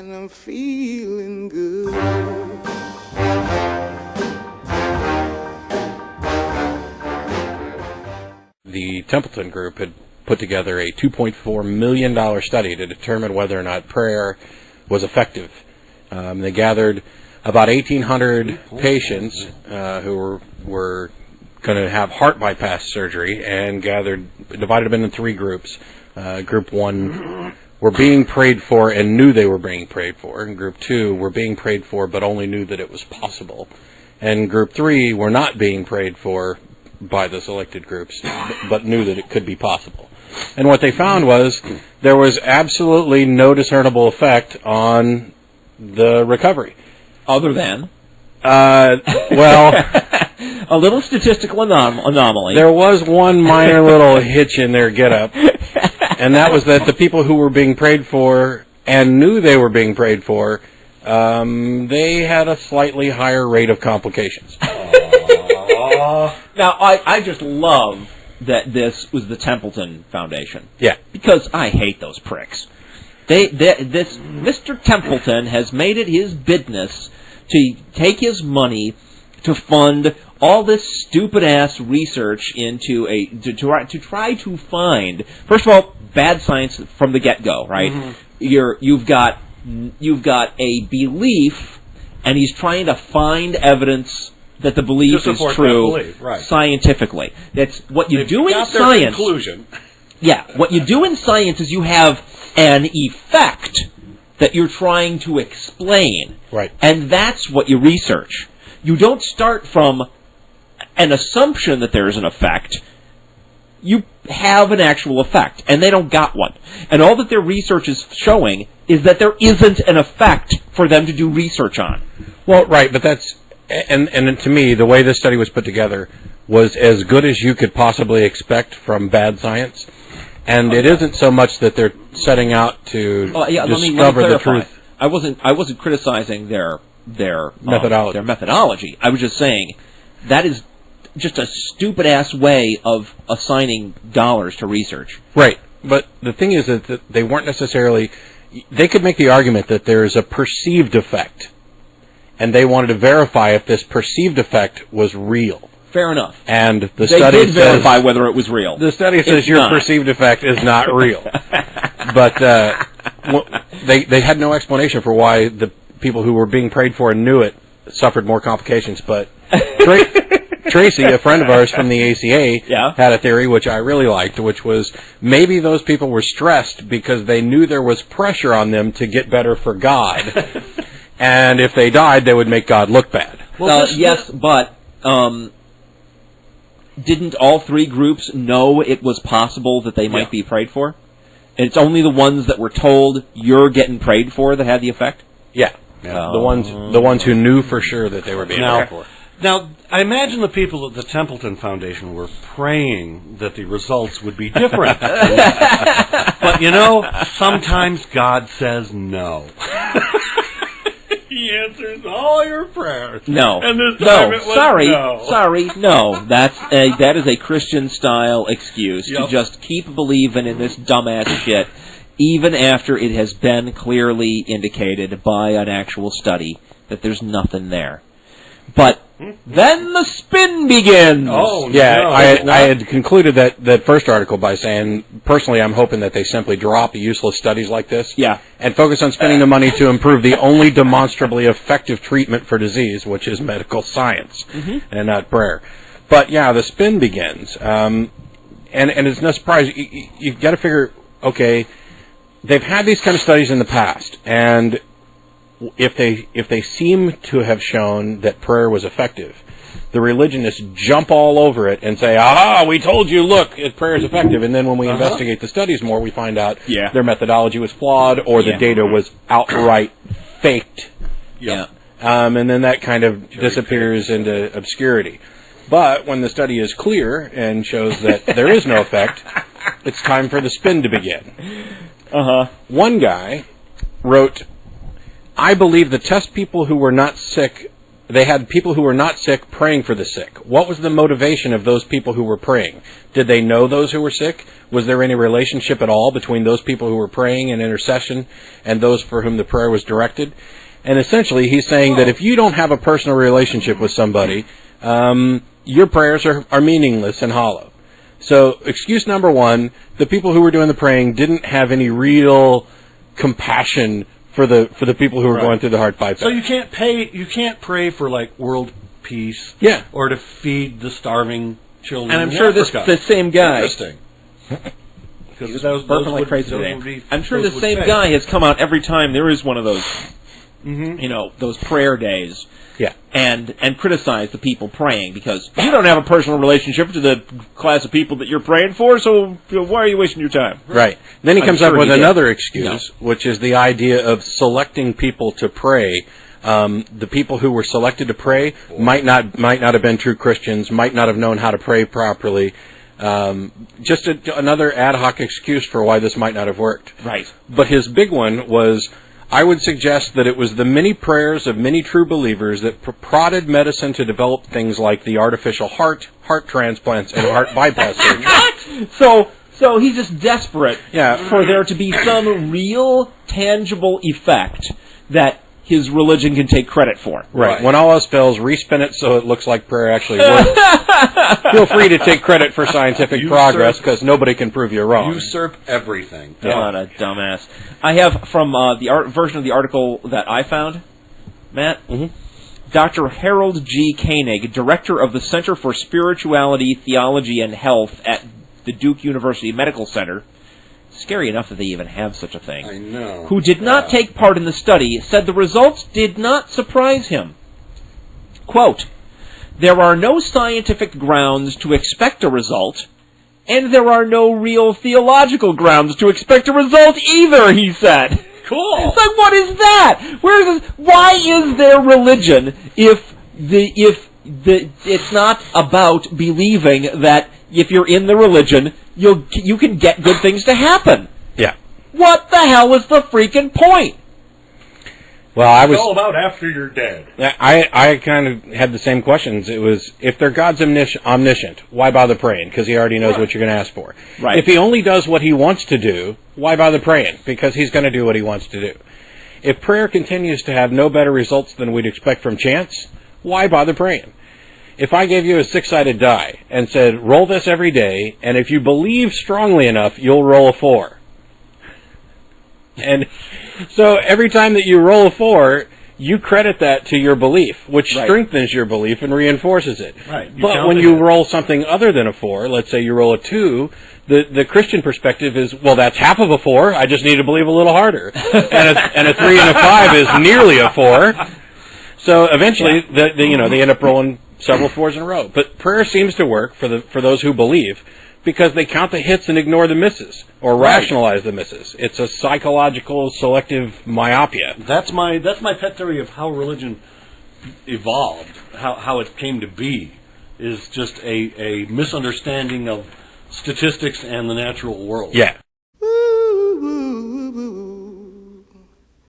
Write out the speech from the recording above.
and I'm feeling good. The Templeton Group had put together a $2.4 million study to determine whether or not prayer was effective. They gathered about 1,800 patients who were going to have heart bypass surgery and divided them into three groups. Group 1 were being prayed for and knew they were being prayed for. And Group 2 were being prayed for but only knew that it was possible. And Group 3 were not being prayed for by the selected groups but knew that it could be possible. And what they found was there was absolutely no discernible effect on the recovery. Other than? Well... a little statistical anomaly. There was one minor little hitch in their get-up, and that was that the people who were being prayed for and knew they were being prayed for, they had a slightly higher rate of complications. Now, I just love that this was the Templeton Foundation. Yeah. Because I hate those pricks. This Mr. Templeton has made it his business to take his money to fund all this stupid-ass research into to try to find, first of all, bad science from the get-go, right? Mm-hmm. You've got a belief, and he's trying to find evidence that the belief is true scientifically. That's what you do in science. Conclusion. Yeah, what you do in science is you have an effect that you're trying to explain. Right. And that's what you research. You don't start from an assumption that there is an effect. You have an actual effect, and they don't got one. And all that their research is showing is that there isn't an effect for them to do research on. Well, right, but that's... And to me, the way this study was put together was as good as you could possibly expect from bad science. And it isn't so much that they're setting out to discover the truth. I wasn't criticizing their methodology. Their methodology. I was just saying that is just a stupid-ass way of assigning dollars to research. Right. But the thing is that they weren't necessarily... They could make the argument that there is a perceived effect, and they wanted to verify if this perceived effect was real. Fair enough. And they did verify whether it was real. The study says your perceived effect is not real. But they had no explanation for why the people who were being prayed for and knew it suffered more complications. But Tracy, a friend of ours from the ACA, had a theory which I really liked, which was maybe those people were stressed because they knew there was pressure on them to get better for God. And if they died, they would make God look bad. Well, yes, but... didn't all three groups know it was possible that they might be prayed for? And it's only the ones that were told you're getting prayed for that had the effect? Yeah. The ones who knew for sure that they were being prayed for. Now, I imagine the people at the Templeton Foundation were praying that the results would be different. But, sometimes God says no. He answers all your prayers. No. And this time it was Sorry, no. That is a Christian-style excuse to just keep believing in this dumbass shit, even after it has been clearly indicated by an actual study that there's nothing there. But then the spin begins. Oh, yeah. No, I had concluded that first article by saying, personally, I'm hoping that they simply drop useless studies like this and focus on spending the money to improve the only demonstrably effective treatment for disease, which is medical science and not prayer. But, yeah, the spin begins. And it's no surprise. You've got to figure, okay, they've had these kind of studies in the past, and... If they seem to have shown that prayer was effective, the religionists jump all over it and say, we told you, look, prayer is effective. And then when we investigate the studies more, we find out their methodology was flawed or the data was outright faked. Yeah. And then that kind of disappears into obscurity. But when the study is clear and shows that there is no effect, it's time for the spin to begin. One guy wrote... I believe the test people who were not sick They had people who were not sick praying for the sick. What was the motivation of those people who were praying? Did they know those who were sick? Was there any relationship at all between those people who were praying in intercession and those for whom the prayer was directed? And essentially, he's saying that if you don't have a personal relationship with somebody, your prayers are meaningless and hollow. So, excuse number one, the people who were doing the praying didn't have any real compassion for the people who were going through the hard fights. So you can't pray for like world peace, yeah, or to feed the starving children. And I'm sure the same guy. Interesting. He was burping like crazy today. I'm sure the same guy has come out every time there is one of those, those prayer days. Yeah, and criticize the people praying because you don't have a personal relationship to the class of people that you're praying for, so why are you wasting your time? Right. Then he comes up with another excuse, which is the idea of selecting people to pray. The people who were selected to pray might not have been true Christians, might not have known how to pray properly. Just another ad hoc excuse for why this might not have worked. Right. But his big one was, I would suggest that it was the many prayers of many true believers that prodded medicine to develop things like the artificial heart transplants, and heart bypass surgery. So he's just desperate for there to be some real, tangible effect that his religion can take credit for. Right. When all else fails, respin it so it looks like prayer actually works. Feel free to take credit for scientific progress, because nobody can prove you wrong. Usurp everything. What a dumbass. I have from the version of the article that I found, Matt, Dr. Harold G. Koenig, director of the Center for Spirituality, Theology, and Health at the Duke University Medical Center, scary enough that they even have such a thing, I know. who did not take part in the study, said the results did not surprise him. Quote, "There are no scientific grounds to expect a result, and there are no real theological grounds to expect a result either," he said. Cool. It's like, what is that? Why is there religion if it's not about believing that if you're in the religion, you can get good things to happen? Yeah. What the hell is the freaking point? Well, It's all about after you're dead. I kind of had the same questions. It was, if their God's omniscient, why bother praying? Because he already knows what you're going to ask for. Right. If he only does what he wants to do, why bother praying? Because he's going to do what he wants to do. If prayer continues to have no better results than we'd expect from chance, why bother praying? If I gave you a 6-sided die and said, roll this every day, and if you believe strongly enough, you'll roll a 4. And so every time that you roll a 4, you credit that to your belief, which strengthens your belief and reinforces it. Right. But when you roll something other than a 4, let's say you roll a 2, the Christian perspective is, well, that's half of a 4. I just need to believe a little harder. and a 3 and a 5 is nearly a 4. So eventually, they end up rolling several 4s in a row. But prayer seems to work for those who believe, because they count the hits and ignore the misses, or rationalize the misses. It's a psychological selective myopia. That's my pet theory of how religion evolved, how it came to be, is just a misunderstanding of statistics and the natural world. Yeah.